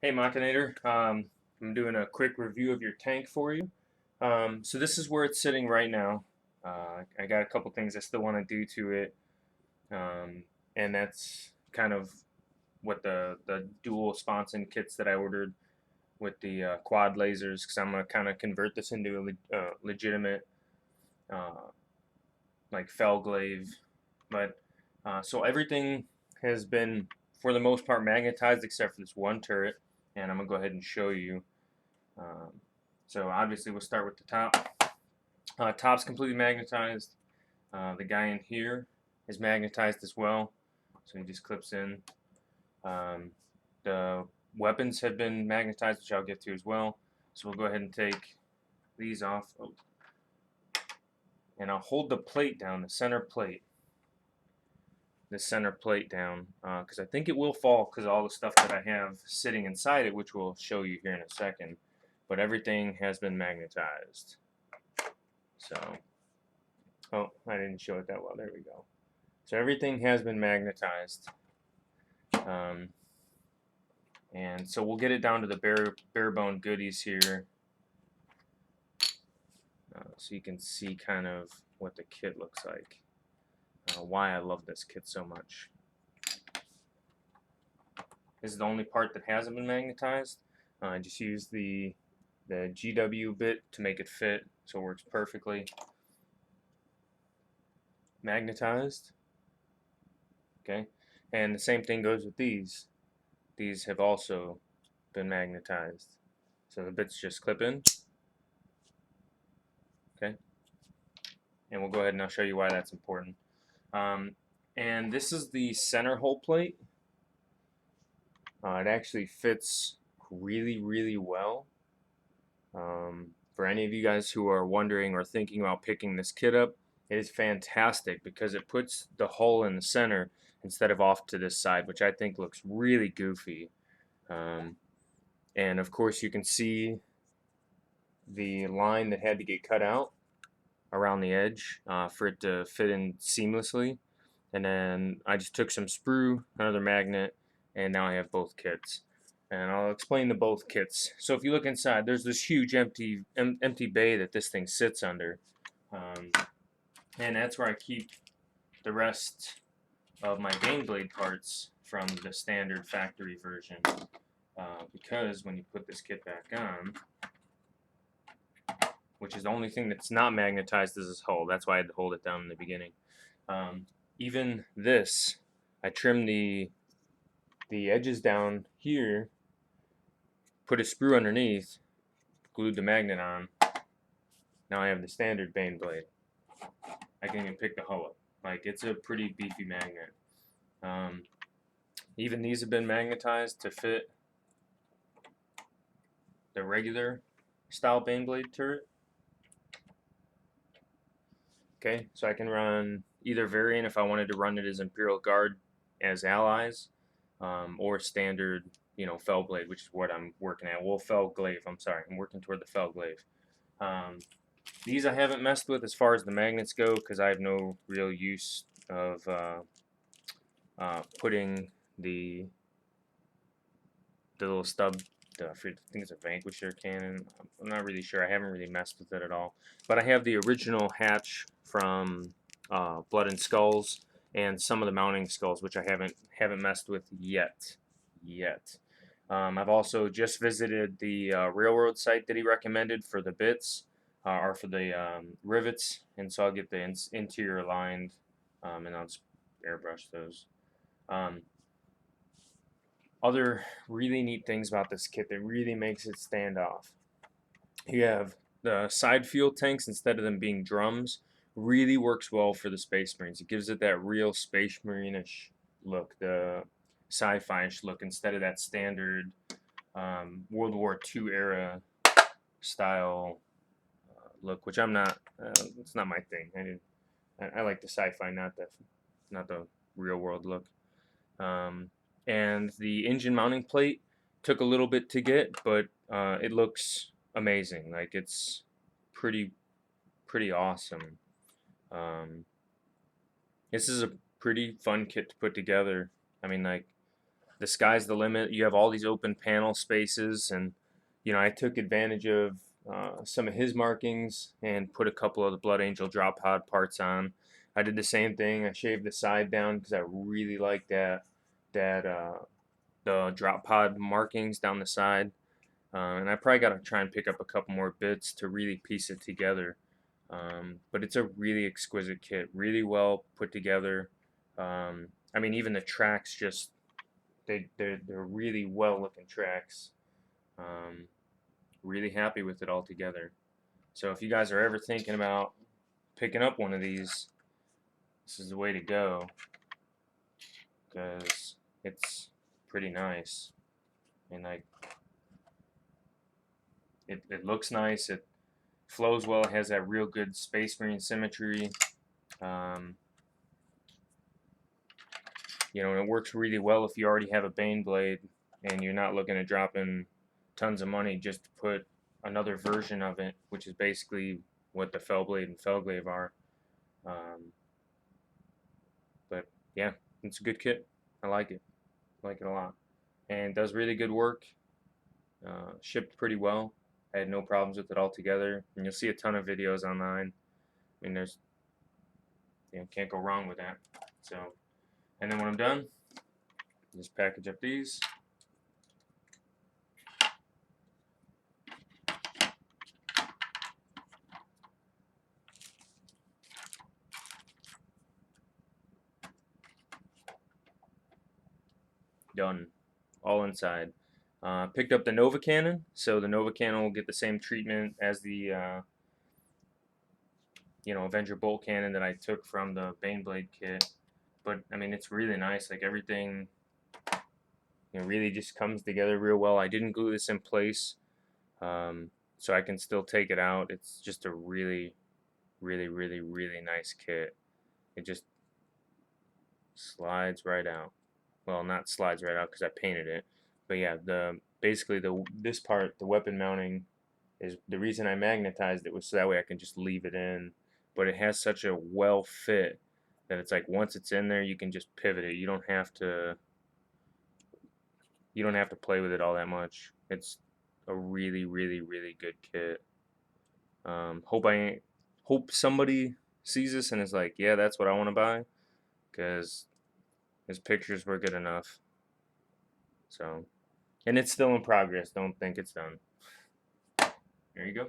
Hey Machinator, I'm doing a quick review of your tank for you. So this is where it's sitting right now. I got a couple things I still want to do to it, um, and that's kind of what the dual sponson kits that I ordered with the quad lasers, because I'm gonna kind of convert this into a legitimate uh, like fell glaive. But so everything has been for the most part magnetized except for this one turret, and I'm gonna go ahead and show you. Um, so obviously we'll start with the top. Top's completely magnetized. The guy in here is magnetized as well, so he just clips in. Um, the weapons have been magnetized, which I'll get to as well. So we'll go ahead and take these off. Oh, and I'll hold the plate down, the center plate. The center plate down, because I think it will fall because of all the stuff that I have sitting inside it, which we'll show you here in a second. But everything has been magnetized. So, oh, I didn't show it that well. There we go. So everything has been magnetized. Um, and so we'll get it down to the bare bone goodies here. So you can see kind of what the kit looks like. Why I love this kit so much. This is the only part that hasn't been magnetized. I just used the GW bit to make it fit, so it works perfectly. Magnetized. Okay, and the same thing goes with these. These have also been magnetized. So the bits just clip in. Okay, and we'll go ahead and I'll show you why that's important. And this is the center hole plate. It actually fits really well. For any of you guys who are wondering or thinking about picking this kit up, it is fantastic because it puts the hole in the center instead of off to this side, which I think looks really goofy. And of course you can see the line that had to get cut out around the edge for it to fit in seamlessly. And then I just took some sprue, another magnet, and now I have both kits. And I'll explain the both kits. So if you look inside, there's this huge empty bay that this thing sits under. And that's where I keep the rest of my baneblade parts from the standard factory version. Because when you put this kit back on, which is the only thing that's not magnetized is this hull. That's why I had to hold it down in the beginning. Even this, I trimmed the edges down here, put a sprue underneath, glued the magnet on. Now I have the standard baneblade. I can even pick the hull up. Like, it's a pretty beefy magnet. Even these have been magnetized to fit the regular style baneblade turret. Okay, so I can run either variant if I wanted to run it as Imperial Guard as allies, or standard, fell blade, which is what I'm working at. Well, fell glaive. I'm sorry, I'm working toward the fell glaive. These I haven't messed with as far as the magnets go because I have no real use of putting the little stub. I think it's a Vanquisher cannon. I'm not really sure. I haven't really messed with it at all. But I have the original hatch from Blood and Skulls and some of the mounting skulls, which I haven't messed with yet. I've also just visited the railroad site that he recommended for the bits, or for the rivets, and so I'll get the interior aligned, and I'll just airbrush those. Other really neat things about this kit that really makes it stand off. You have the side fuel tanks, instead of them being drums, really works well for the Space Marines. It gives it that real Space Marine-ish look, the sci-fi-ish look, instead of that standard World War II era style look, which I'm not. It's not my thing. I like the sci-fi, not the real world look. And the engine mounting plate took a little bit to get, but it looks amazing. Like, it's pretty awesome. This is a pretty fun kit to put together. I mean, like, the sky's the limit. You have all these open panel spaces, and I took advantage of some of his markings and put a couple of the Blood Angel drop pod parts on. I did the same thing. I shaved the side down because I really like that the drop pod markings down the side. And I probably got to try and pick up a couple more bits to really piece it together. But it's a really exquisite kit, really well put together. I mean, even the tracks just they're really well looking tracks. Um, really happy with it all together. So if you guys are ever thinking about picking up one of these, this is the way to go because it's pretty nice, and it looks nice. It flows well. It has that real good Space Marine symmetry. Um, and it works really well if you already have a baneblade and you're not looking at dropping tons of money just to put another version of it, which is basically what the Fellblade and Fellglaive are. But yeah, it's a good kit. I like it. I like it a lot. And does really good work. Shipped pretty well. I had no problems with it altogether. And you'll see a ton of videos online. I mean, there's, can't go wrong with that. So, and then when I'm done, just package up these. Done. All inside. Picked up the Nova Cannon, so the Nova Cannon will get the same treatment as the Avenger Bolt Cannon that I took from the Baneblade kit. But I mean, it's really nice. Like everything, really just comes together real well. I didn't glue this in place, so I can still take it out. It's just a really, really, really, really nice kit. It just slides right out. Well, not slides right out because I painted it, but yeah, basically this part, the weapon mounting, is the reason I magnetized it was so that way I can just leave it in. But it has such a well fit that it's like once it's in there, you can just pivot it. You don't have to play with it all that much. It's a really, really, really good kit. Hope somebody sees this and is like, yeah, that's what I want to buy, because his pictures were good enough. So, and it's still in progress. Don't think it's done. There you go.